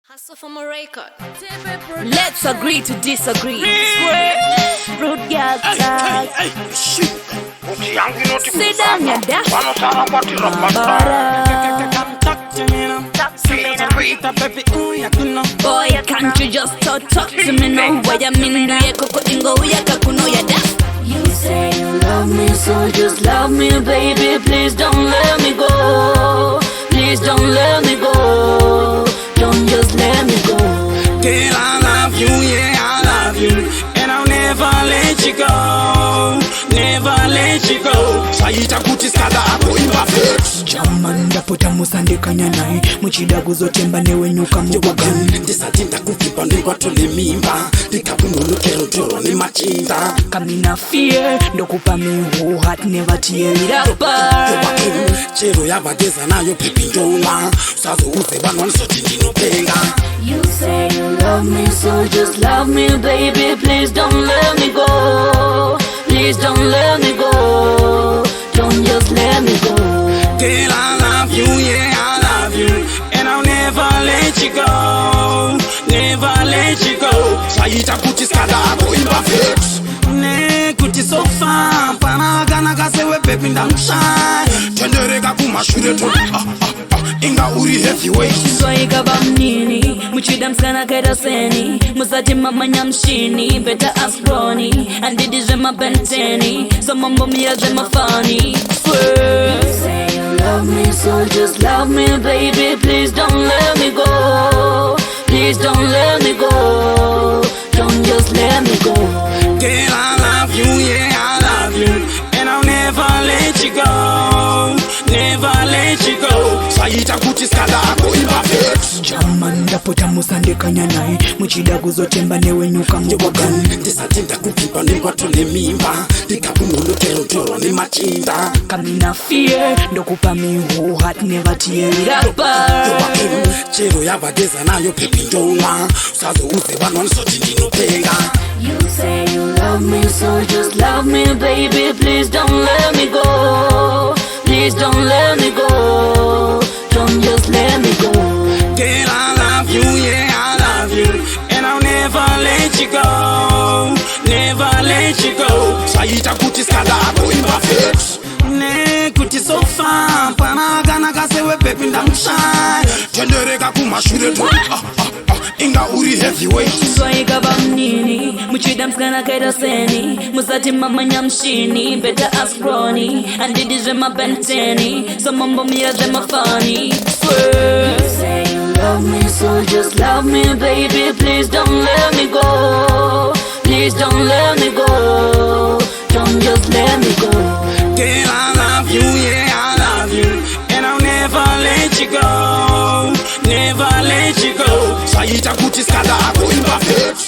Hustle from a record. Let's agree to disagree. Rude girl talk. Sit down, ya dash. Boy, can't you just talk to me now? Why you mean na koko ingo ya kakuno ya dash? You say you love me, so just love me, baby. Please don't let me go. Please don't let me go. Don't just let me go. Girl, I love you, yeah, I love you, and I'll never let you go. Never let you go. Saita kuti skada hapo imperfect. Jaman ndapota musandekanya naye muchida kuzotemba newenyuka mubagan Ndisatinda kuvipa ndingwatole mimba ndikakunulukero ni machinda kamina fear ndokupa me whole heart never tear it apart. Chero yavageza nayo pipindola sazo uze vanwa nsoti ndinopenga. You say you love me, so just love me, baby. Please don't let me go. Please don't let me go. Don't just let me go. Girl, I love you, yeah, I love you, and I'll never let you go. Never let you go. Saita kuti skada hapo imperfect. Ne kuti sofa panagana kasewe pepi ndamshai tendereka kumashure to inga uri heavyweight. Zoika bamnini muchida msana kaita seni musati mama nyamshini better ask Ronnie and didije mapenteni so mambo miyaje mafani. You say you love me, so just love me, baby. Please don't let me go. Please don't let me go. Don't just let me go. Girl, I love you, yeah, I love you, and I'll never let you go. Never let you go. Saita kuti skada hapo imperfect. Jaman ndapota musandekanya naye muchida kuzotemba newenyuka mubagan Ndisatinda kuvipa ndingwatole mimba ndikakunulukero ni machinda kamina fear ndokupa me whole heart never tear it apart. Chero yavageza nayo pipindola sazo uze vanwa nsoti ndinopenga. You say you love me, so just love me, baby. Please don't let me go. Please don't let me go. Don't just let me go. Girl, I love you, yeah, I love you, and I'll never let you go. Never let you go. Saita kuti skada hapo imperfect. Ne kuti sofa panagana kasewe pepi ndamshai tendereka kumashure to inga uri heavyweight. Zoika bamnini muchida msana kaita seni musati mama nyamshini better ask Ronnie and didije mapenteni so mambo miyaje mafani. You say you love me, so just love me, baby. Please don't let me go. Please don't let me go. Don't just let me go. Girl, I love you, yeah, I love you, and I'll never let you go. Never let you go. Saita kuti skada hapo imperfect.